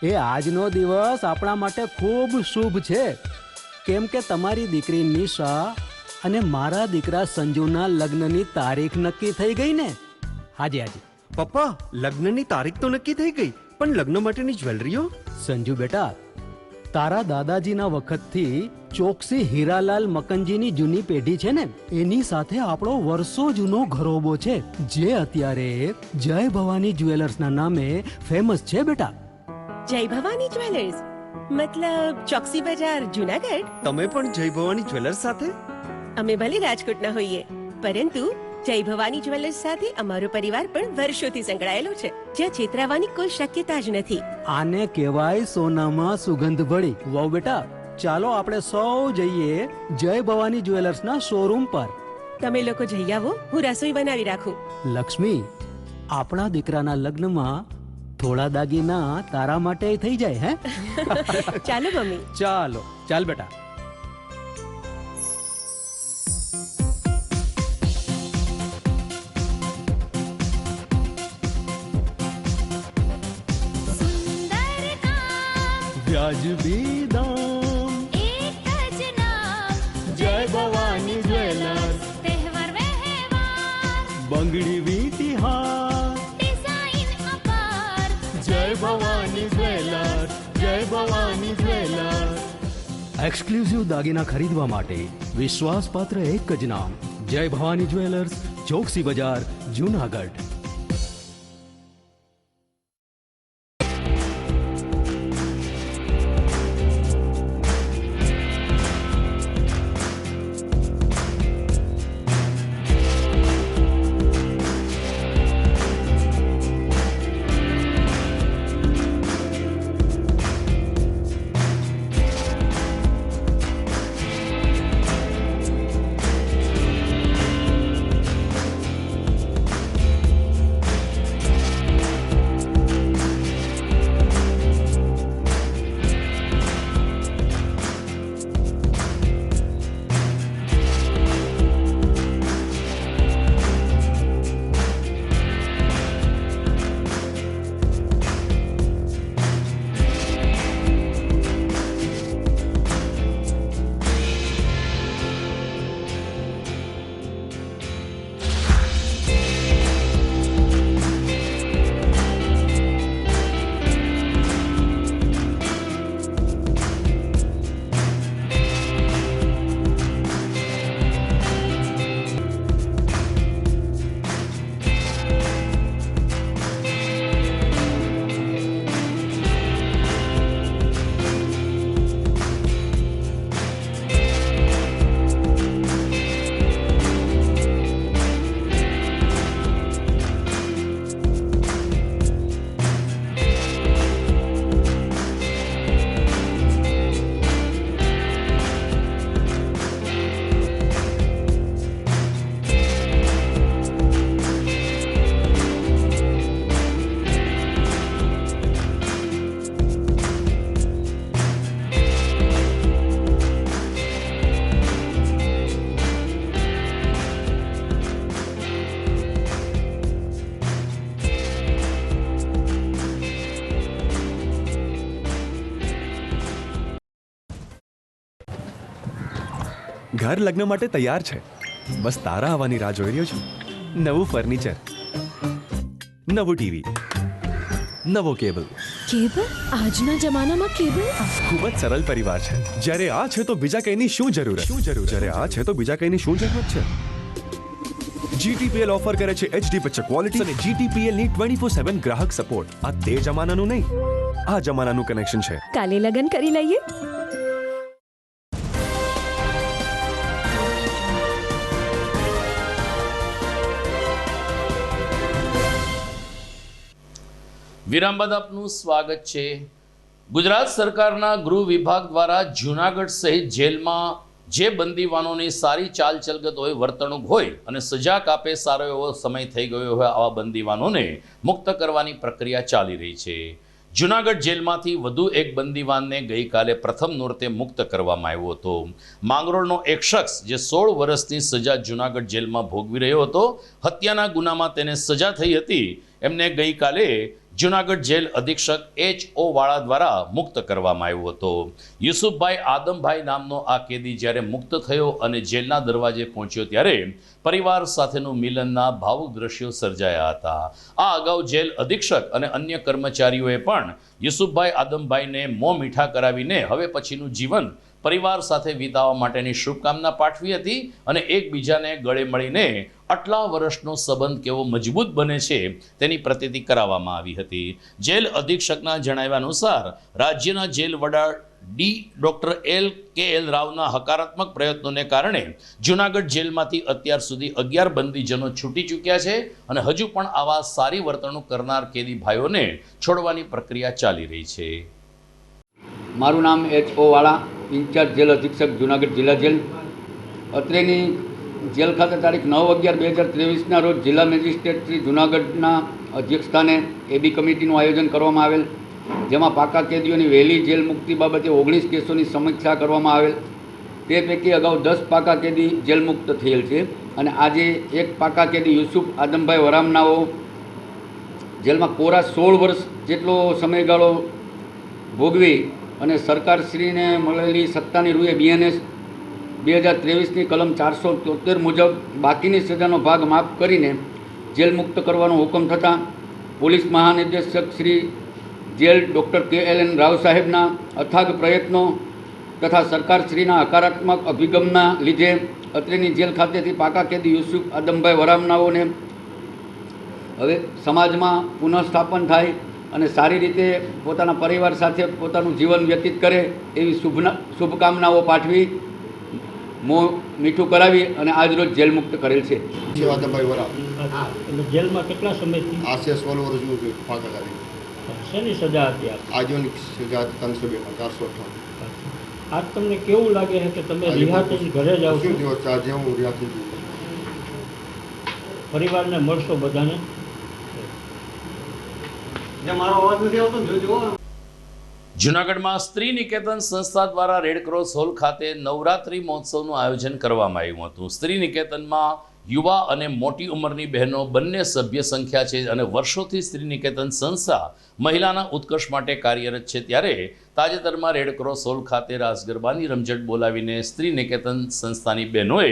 એ આજનો દિવસ આપણા માટે ખૂબ શુભ છે કેમ કે તમારી દીકરી નિશા અને મારા દીકરા સંજુના લગ્નની તારીખ નક્કી થઈ ગઈ ને. હાજી હાજી.
પપ્પા લગ્નની તારીખ તો નક્કી થઈ ગઈ, પણ લગ્ન માટેની જ્વેલરીઓ?
સંજુ બેટા, તારા દાદાજીના વખતથી ચોકસી હીરાલાલ મકનજીની જૂની પેઢી છે ને, એની સાથે આપણો વર્ષો જૂનો ઘરોબો છે, જે અત્યારે જય ભવાની જ્વેલર્સના નામે ફેમસ છે બેટા.
જય ભવાની જ્વેલર્સ મતલબ ચોકસી બજાર જુનાગઢ?
તમે પણ જય ભવાની જ્વેલર્સ સાથે?
અમે ભલે રાજકોટના હોઈએ, પરંતુ જય ભવાની જ્વેલર્સ સાથે અમારો પરિવાર પણ વર્ષોથી સંકળાયેલો છે, જ્યાં છેતરાવાની કોઈ શક્યતા જ નથી.
આને કહેવાય સોનામાં સુગંધ ભળી. વાવ બેટા, ચાલો આપણે સૌ જઈએ જય ભવાની જ્વેલર્સના શોરૂમ પર.
તમે લોકો જઈ આવો, હું રસોઈ બનાવી રાખું.
લક્ષ્મી, આપણા દીકરાના લગ્નમાં થોડા દાગીના તારા માટે થઈ જાય હે?
ચાલો મમ્મી.
ચાલો ચાલ બેટા. વ્યાજબી દામ,
એક જ નામ,
જય ભવાની જ્વેલર્સ,
તહેવાર વ્યવહાર,
બંગડી વીટી હાર,
ડિઝાઇન અપાર,
જય ભવાની જ્વેલર્સ, જય ભવાની જ્વેલર્સ. એક્સક્લુઝિવ દાગીના ખરીદવા માટે વિશ્વાસપાત્ર એક જ નામ, જય ભવાની જ્વેલર્સ, ચોકસી બજાર, જુનાગઢ.
ઘર લગ્ન માટે તૈયાર છે, બસ તારા આવવાની રાહ જોઈ રહ્યો છું. નવું ફર્નિચર, નવું ટીવી, નવો કેબલ.
કેબલ? આજના જમાનામાં કેબલ?
ખૂબ જ સરળ પરિવાર છે. જ્યારે આ છે તો બીજા કઈની શું જરૂરત? જ્યારે આ છે તો બીજા કઈની શું જરૂરત છે? GTPL ઓફર કરે છે HD પિક્ચર ક્વોલિટી અને GTPL ની 24/7 ગ્રાહક સપોર્ટ. આ તે જમાનાનું નહીં, આ જમાનાનું કનેક્શન છે.
કાલે લગન કરી લઈએ.
વિરામ બાદ આપનું સ્વાગત છે. ગુજરાત સરકારના ગૃહ વિભાગ દ્વારા જૂનાગઢ સહિત જેલમાં જે બંદીવાનોની સારી ચાલ ચલગત હોય, વર્તણૂક હોય અને સજા કાપે સારો એવો સમય થઈ ગયો હોય, આવા બંદીવાનોને મુક્ત કરવાની પ્રક્રિયા ચાલી રહી છે. જૂનાગઢ જેલમાંથી વધુ એક બંદીવાનને ગઈકાલે પ્રથમ નોરતે મુક્ત કરવામાં આવ્યો હતો. માંગરોળનો એક શખ્સ જે 16 વર્ષની સજા જૂનાગઢ જેલમાં ભોગવી રહ્યો હતો, હત્યાના ગુનામાં તેને સજા થઈ હતી, એમને ગઈકાલે જૂનાગઢ જેલ અધિક્ષક H.O. વાળા દ્વારા મુક્ત કરવામાં આવ્યો હતો. યુસુફભાઈ આદમભાઈ નામનો આ કેદી જ્યારે મુક્ત થયો અને જેલના દરવાજે પહોંચ્યો ત્યારે પરિવાર સાથેનું મિલનના ભાવુક દ્રશ્યો સર્જાયા હતા. આ અગાઉ જેલ અધિક્ષક અને અન્ય કર્મચારીઓએ પણ યુસુફભાઈ આદમભાઈને મોં મીઠા કરાવીને હવે પછીનું જીવન પરિવાર સાથે વિતાવવા માટેની શુભકામના પાઠવી હતી અને એકબીજાને ગળે મળીને આટલા વર્ષનો સંબંધ કેવો મજબૂત બને છે તેની પ્રતીતિ કરાવવામાં આવી હતી. જેલ અધિક્ષકના જણાવ્યા અનુસાર રાજ્યના જેલ વડા ડોક્ટર L.K.L. રાવના હકારાત્મક પ્રયત્નોને કારણે જૂનાગઢ જેલમાંથી અત્યાર સુધી 11 બંદીજનો છૂટી ચૂક્યા છે અને હજુ પણ આવા સારી વર્તણૂક કરનાર કેદી ભાઈઓને છોડવાની પ્રક્રિયા ચાલી રહી છે.
મારું નામ H.O. વાળા, ઇન્ચાર્જ જેલ અધિક્ષક જૂનાગઢ જિલ્લા જેલ. અત્રેની જેલ ખાતે તારીખ 9/11/2023ના રોજ જિલ્લા મેજિસ્ટ્રેટ શ્રી જૂનાગઢના અધ્યક્ષસ્થાને AB કમિટીનું આયોજન કરવામાં આવેલ, જેમાં પાકા કેદીઓની વહેલી જેલ મુક્તિ બાબતે 19 કેસોની સમીક્ષા કરવામાં આવેલ. તે પૈકી અગાઉ 10 પાકા કેદી જેલ મુક્ત થયેલ છે અને આજે એક પાકા કેદી યુસુફ આદમભાઈ વરામનાઓ જેલમાં કોરા 16 વર્ષ જેટલો સમયગાળો ભોગવી અને સરકારશ્રીને મળેલી સત્તાની રૂએ BNS 2023ની કલમ 473 મુજબ બાકીની સજાનો ભાગ માફ કરીને જેલ મુક્ત કરવાનો હુકમ થતાં પોલીસ મહાનિર્દેશક Shri jail doctor K.L.N. Rao સાહેબના અથાગ પ્રયત્નો તથા સરકારશ્રીના હકારાત્મક અભિગમના લીધે અત્રેની જેલ ખાતેથી પાકા કેદી યુસુફ આદમભાઈ વરામનાઓને હવે સમાજમાં પુનઃસ્થાપન થાય અને સારી રીતે પોતાના પરિવાર સાથે પોતાનું જીવન વ્યતીત કરે એવી શુભકામનાઓ પાઠવી મોં મીઠું કરાવી અને આજ રોજ જેલ મુક્ત કરેલ છે.
જેલમાં કેટલા સમયથી?
આશરે 16 વર્ષ જેવું છે. પાકા કરી
શેની સજા હતી?
આજીવન સજા 352
આજ તમને કેવું લાગે છે કે તમે રિહા થઈને ઘરે જાઓ છો?
આજે હું રિહા થઈ ગયો.
પરિવારને મળશો બધાને?
જૂનાગઢમાં સ્ત્રી નિકેતન સંસ્થા દ્વારા રેડક્રોસ હોલ ખાતે નવરાત્રિ મહોત્સવનું આયોજન કરવામાં આવ્યું હતું. સ્ત્રી નિકેતનમાં યુવા અને મોટી ઉંમરની બહેનો બંને સભ્ય સંખ્યા છે અને વર્ષોથી સ્ત્રી નિકેતન સંસ્થા મહિલાના ઉત્કર્ષ માટે કાર્યરત છે. ત્યારે તાજેતરમાં રેડક્રોસ હોલ ખાતે રાસ ગરબાની રમઝટ બોલાવીને સ્ત્રી નિકેતન સંસ્થાની બહેનોએ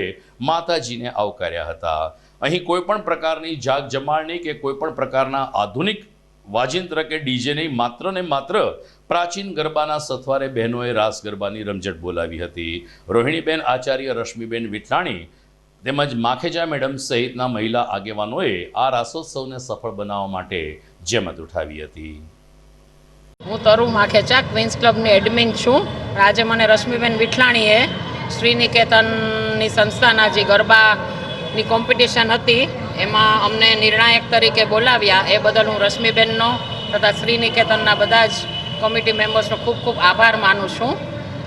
માતાજીને આવકાર્યા હતા. અહીં કોઈપણ પ્રકારની જાગ જમાળની કે કોઈપણ પ્રકારના આધુનિક વાજિંત્ર કે ડીજે નહીં, માત્ર ને માત્ર પ્રાચીન ગરબાના સથવારે બહેનોએ રાસ ગરબાની રમઝટ બોલાવી હતી. રોહિણીબેન આચાર્ય, રશ્મિબેન વિઠલાણી તેમજ માખેજા મેડમ સહિતના મહિલા આગેવાનોએ આ રાસોત્સવને સફળ બનાવવા માટે જહેમત ઉઠાવી હતી.
હું તરુ માખેચા ક્વીન્સ ક્લબની એડમિન છું. આજે મને રશ્મિબેન વિઠલાણીએ શ્રી નિકેતનની સંસ્થાના જે ગરબાની કોમ્પિટિશન હતી એમાં અમને નિર્ણાયક તરીકે બોલાવ્યા. એ બદલ હું રશ્મિબેનનો તથા શ્રી નિકેતનના બધા જ કમિટી મેમ્બર્સનો ખૂબ ખૂબ આભાર માનું છું.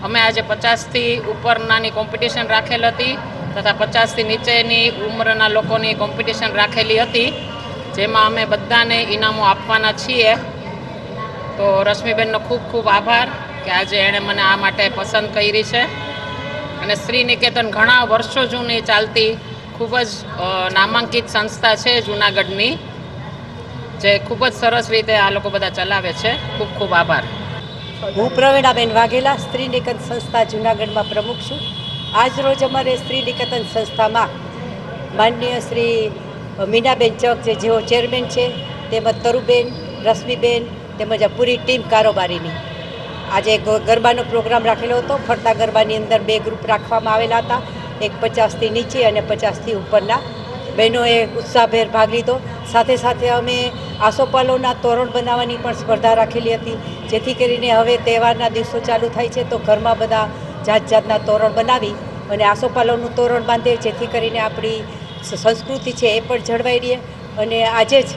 અમે આજે 50થી ઉપરનાની કોમ્પિટિશન રાખેલ હતી તથા 50થી નીચેની ઉંમરના લોકોની કોમ્પિટિશન રાખેલી હતી, જેમાં અમે બધાને ઇનામો આપવાના છીએ. તો રશ્મિબેનનો ખૂબ ખૂબ આભાર કે આજે એણે મને આ માટે પસંદ કરી છે. અને શ્રી નિકેતન ઘણા વર્ષો જૂની ચાલતી ખૂબ જ નામાંકિત સંસ્થા છે જૂનાગઢની, જે ખૂબ જ સરસ રીતે આ લોકો બધા ચલાવે છે. ખૂબ ખૂબ આભાર.
હું પ્રવીણાબેન વાઘેલા, સ્ત્રી નિકેતન સંસ્થા જૂનાગઢમાં પ્રમુખ છું. આજ રોજ અમારે સ્ત્રી નિકેતન સંસ્થામાં માનનીય શ્રી મીનાબેન ચક જેઓ ચેરમેન છે, તેમજ તરુબેન, રશ્મિબેન તેમજ આ પૂરી ટીમ કારોબારીની આજે ગરબાનો પ્રોગ્રામ રાખેલો હતો. ફરતા ગરબાની અંદર 2 ગ્રુપ રાખવામાં આવેલા હતા, એક 50થી નીચે અને 50થી ઉપરના. બહેનોએ ઉત્સાહભેર ભાગ લીધો. સાથે સાથે અમે આસોપાલવના તોરણ બનાવવાની પણ સ્પર્ધા રાખેલી હતી, જેથી કરીને હવે તહેવારના દિવસો ચાલુ થાય છે તો ઘરમાં બધા જાત જાતના તોરણ બનાવી અને આસોપાલવનું તોરણ બાંધે, જેથી કરીને આપણી સંસ્કૃતિ છે એ પણ જળવાઈ રહે. અને આજે જ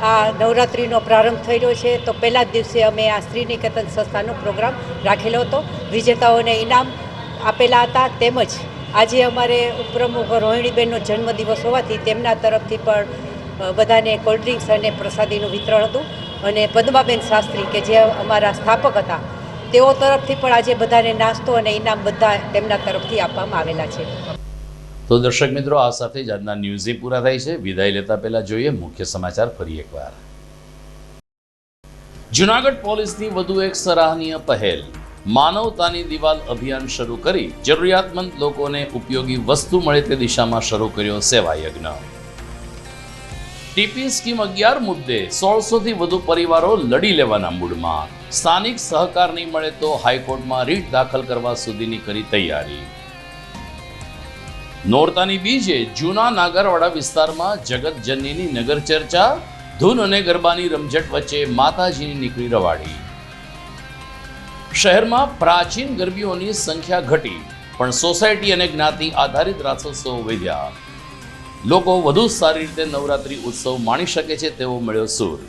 આ નવરાત્રિનો પ્રારંભ થઈ રહ્યો છે તો પહેલા જ દિવસે અમે આ સ્ત્રી નિકેતન સંસ્થાનો પ્રોગ્રામ રાખેલો હતો. વિજેતાઓને ઇનામ આપેલા હતા. તેમજ આજે અમારે ઉપપ્રમુખ રોહિણીબેનનો જન્મદિવસ હોવાથી તેમના તરફથી પણ બધાને કોલ્ડ ડ્રિંક્સ અને પ્રસાદીનું વિતરણ હતું. અને પદ્માબેન શાસ્ત્રી કે જે અમારા સ્થાપક હતા, તેઓ તરફથી પણ આજે બધાને નાસ્તો અને ઇનામ બધા તેમના તરફથી આપવામાં આવેલા છે.
તો દર્શક મિત્રો, આ સાથે જ આજના ન્યૂઝ પૂરા થાય છે. વિદાય લેતા પહેલા જોઈએ મુખ્ય સમાચાર ફરી એકવાર. જૂનાગઢ પોલીસની વધુ એક સરાહનીય પહેલ, માનવતાની દિવાલ અભિયાન શરૂ કરી જરૂરિયાતમંદ લોકોને ઉપયોગી વસ્તુ મળે તે દિશામાં શરૂ કર્યો સેવા યજ્ઞ. ટીપી સ્કીમ 11 મુદ્દે 1600થી વધુ પરિવારો લડી લેવાના મૂડમાં. સ્થાનિક સહકાર નહીં મળે તો હાઈકોર્ટમાં રીટ દાખલ કરવા સુધીની કરી તૈયારી. નોરતાની બીજે જૂના નાગરવાડા વિસ્તારમાં જગતજનનીની નગર ચર્ચા, ધૂન અને ગરબાની રમઝટ વચ્ચે માતાજીની નીકળી રવાડી. શહેરમાં પ્રાચીન ગરબીઓની સંખ્યા ઘટી, પણ સોસાયટી અને જ્ઞાતિ આધારિત રાસોત્સવ વધ્યા. લોકો વધુ સારી રીતે નવરાત્રી ઉત્સવ માણી શકે છે તેવો મળ્યો સૂર.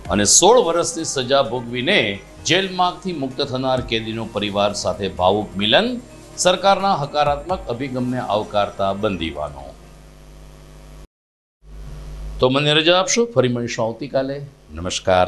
અને 16 વર્ષની સજા ભોગવીને જેલમાંથી મુક્ત થનાર કેદીનો પરિવાર સાથે ભાવુક મિલન, સરકારના હકારાત્મક અભિગમને આવકારતા બંદીવાનો. તો મને રજા આપશો, ફરી મળીશું આવતીકાલે. નમસ્કાર.